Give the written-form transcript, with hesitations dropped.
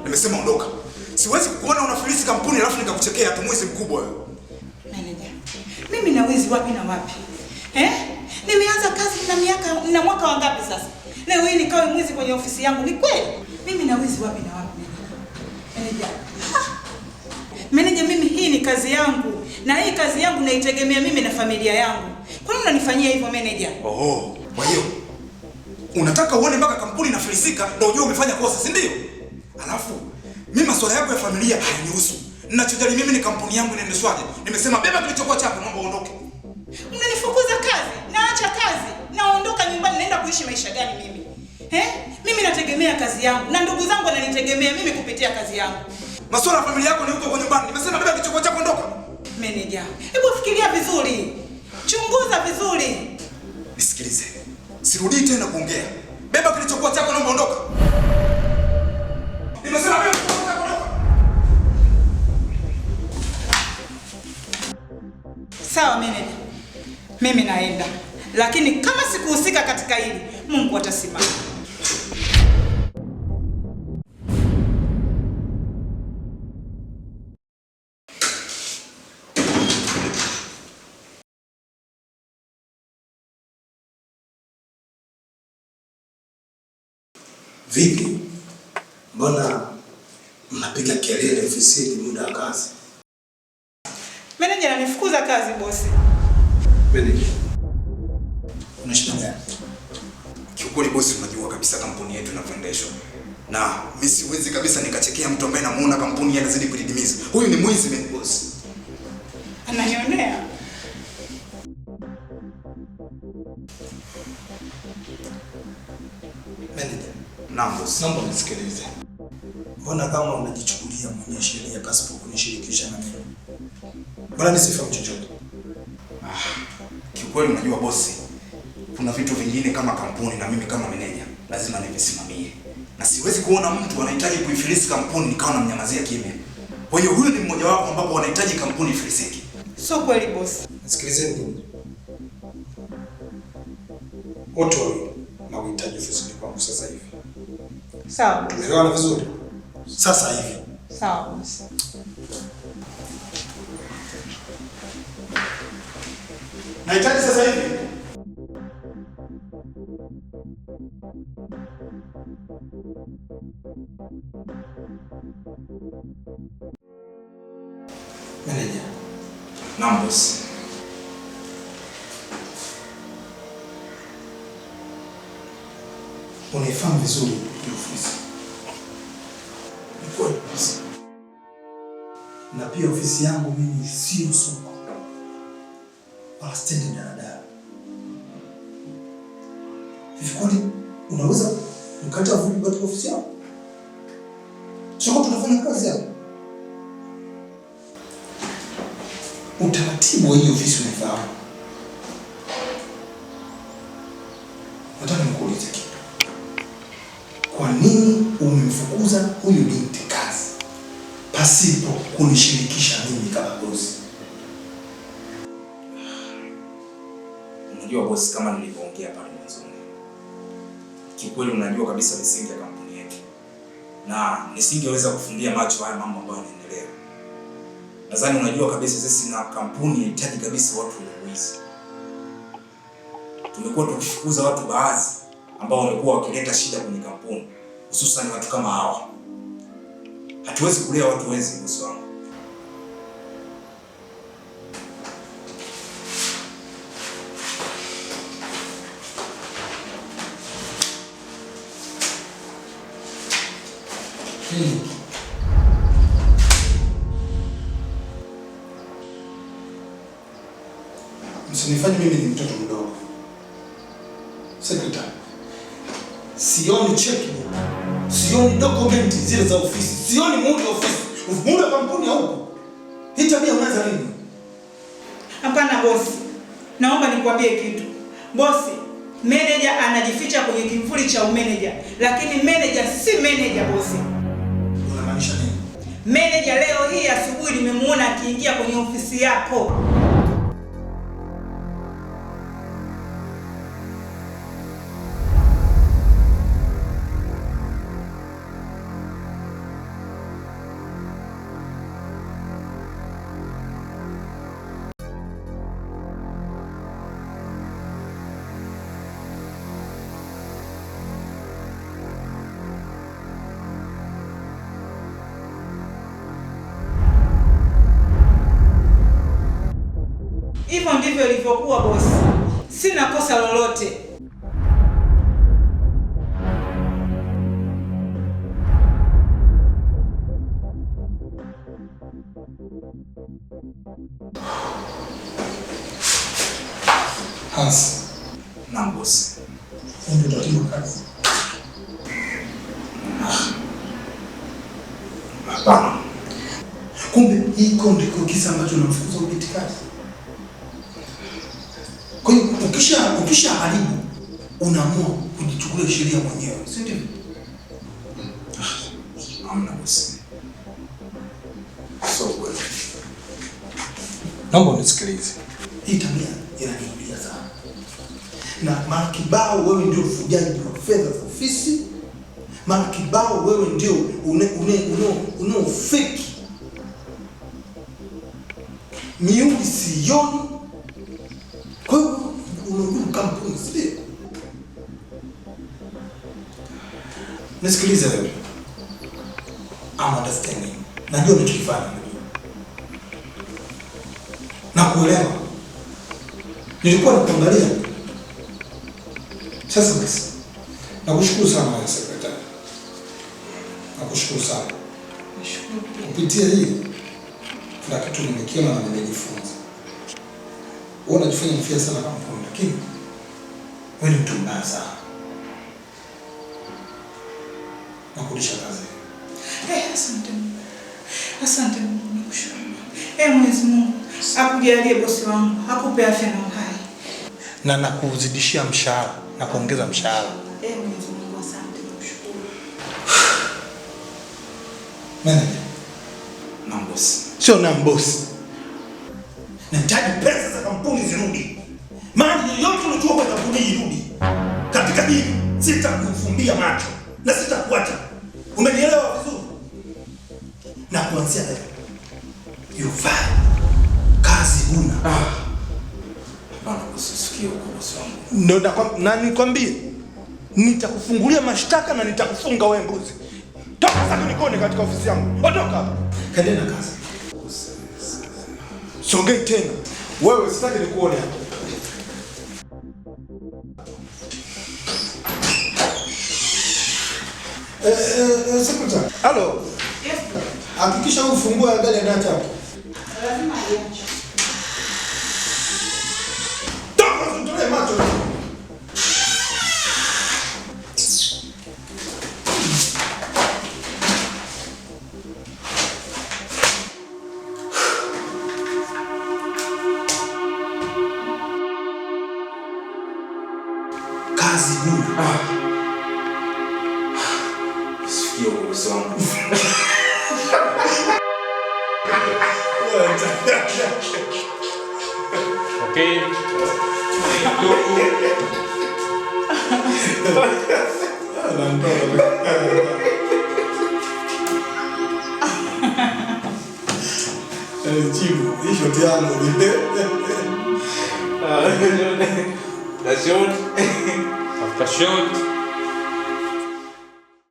Nimesema ondoka. Siwezi kukuona unafilisi kampuni alafu nikakuchekea tu mwizi mkubwa wewe. Meneja, mimi na wizi wapi na wapi? Nimeanza kazi na mwaka wangapi sasa? Leo hii nikawe mwizi kwenye ofisi yangu, ni kweli? Mimi na wizi wapi na wapi meneja? Meneja, mimi hii ni kazi yangu. Na hii kazi yangu naitegemea mimi na familia yangu. Kwa nini unanifanyia hivyo meneja? Oho, kwa hiyo unataka uone mpaka kampuni inafilisika ndio ujue umefanya kosa, si ndio? Alafu mimi masuala yako ya familia hayanihusu. Ninachojali mimi ni kampuni yangu inaendeshwaje. Nimesema beba kilichokuwa chako, naomba uondoke. Unanifukuza kazi, naacha kazi, naondoka nyumbani, naenda kuishi maisha gani mimi? Mimi nategemea kazi yangu na ndugu zangu wananitegemea mimi kupitia kazi yangu. Masuala ya familia yako ni huko nyumbani. Nimesema beba kilichokuwa chako, ondoka. Meneja, hebu fikiria vizuri. Chunguza vizuri. Nisikilize. Sirudii tena kuongea. Beba kilichokuwa chako, naomba ondoka. Nimesema beba kilichokuwa chako, ondoka. Sawa meneja. Mimi naenda. Lakini kama sikuhusika katika hili, Mungu atasimama. Vipi? Mbona mnapiga kelele ofisini muda wa kazi? Meneja ananifukuza kazi bosi. Meneja, una shida gani? Kiukweli bosi, unajua kabisa kampuni yetu inavyoendeshwa. Na mimi siwezi kabisa nikachekea mtu ambaye namuona kampuni inazidi kudidimiza. Huyu ni mwizi mimi bosi. Ananionea. Meneja, Naam bosi. naomba nisikilize. Mbona kama unajichukulia mwenye sheria pasipo kunishirikisha na mimi? Mbona nisifahamu chochote? Kiukweli unajua bosi, kuna vitu vingine kama kampuni na mimi kama meneja lazima nivisimamie. Na siwezi kuona mtu anahitaji kuifilisi kampuni nikawa namnyamazia kimya. Kwa hiyo huyu ni mmoja wapo ambapo wanahitaji kampuni ifilisike. Sio kweli bosi. Nisikilizeni. Wote wawili na uhitaji ofisini kwangu sasa hivi. Sawa. Tumeelewana vizuri? Sasa hivi. Sawa bosi. Nahitaji sasa hivi. Meneja. Naam bosi. Unaifahamu vizuri ofisi. Ni kweli bosi. Na pia ofisi yangu mimi sio soko. Wala stendi daladala. Hivi kwani unaweza mkata vurugu katika ofisi yangu? Soko tunafanya kazi hapa. Utaratibu wa hiyo ofisi unafahamu. Nataka nikuulize kitu. Kwa nini umemfukuza huyu binti kazi pasipo kunishirikisha mimi kama bosi? Unajua bosi, kama nilivyoongea pale mwanzo, kiukweli unajua kabisa misingi ya kampuni yetu. Na nisingeweza kufumbia macho haya mambo ambayo yanaendelea. Nadhani unajua kabisa sisi na kampuni inahitaji kabisa watu wenye uwezo. Tumekuwa tukifukuza watu baadhi ambao wamekuwa wakileta shida kwenye kampuni, hususan watu kama hawa. Hatuwezi kulea watu wezi bosi wangu. Msinifanye mimi ni mtoto mdogo. Sekretari. Sioni checkbook. Sioni dokumenti zile za ofisi. Sioni muundo wa ofisi. Muundo wa kampuni haupo. Hii tabia unaanza nini? Hapana bosi. Naomba nikwambie kitu. Bosi, meneja anajificha kwenye kivuli cha umeneja, lakini meneja si meneja bosi. Unamaanisha nini? Meneja leo hii asubuhi nimemuona akiingia kwenye ofisi yako. ndivyo ilivyokuwa bosi. Sina kosa lolote. Hans. Na bosi. Ndio tatizo kazi. Hapana. Kumbe hiko ndiko kisa ambacho unamfukuza ubiti kazi. Kwa hiyo ukisha haribu unaamua kujichukulia sheria mwenyewe, si ndio? Hamna bosi. So kweli. Naomba unisikilize. Hii tabia inaniulia sana. Na mara kibao wewe ndio ufujaji wa fedha za ofisi. Mara kibao wewe ndio unao fake. Miuli sioni. Kwa hiyo unahudumu kampuni, sio? Nisikilize wewe. I'm understanding. Najua unachokifanya. Na kuelewa. Nilikuwa nakuangalia. Sasa basi. Nakushukuru sana wewe sekretari. Nakushukuru sana. Nashukuru. Kupitia hii kuna kitu nimekiona na nimejifunza. Wewe unajifanya mfia sana kampuni, lakini wewe ni mtu mbaya sana. Nakurudisha kazi. Asante. Asante Mungu, nakushukuru. Mwenyezi Mungu akujalie bosi wangu, akupe afya na uhai. Na nakuzidishia mshahara na kuongeza mshahara. Mwenyezi Mungu asante, nakushukuru. Manager. Na bosi. Sio na bosi. Nahitaji pesa za kampuni zirudi. Mali yoyote unachoka kwa kampuni irudi. Katika hili sitakufumbia macho na sitakuacha. Umenielewa vizuri? Na kuanzia leo yufai kazi huna. Hapana bosi, usikie huko bosi wangu. Ndio nikwambie nitakufungulia mashtaka na nitakufunga wewe mbuzi. Toka sasa nikone katika ofisi yangu. Ondoka hapa. Kaendelea na kazi. Songei tena. Wewe sitaki nikuone hapa. Secretary. Hello. Yes. Hakikisha ufungua gari ya data hapo. Lazima aiache. Toka usitolee macho. Kazi huna. Usikie huko bosi wangu. Okay. Jibu, hii shoti yangu. The shot. After shot.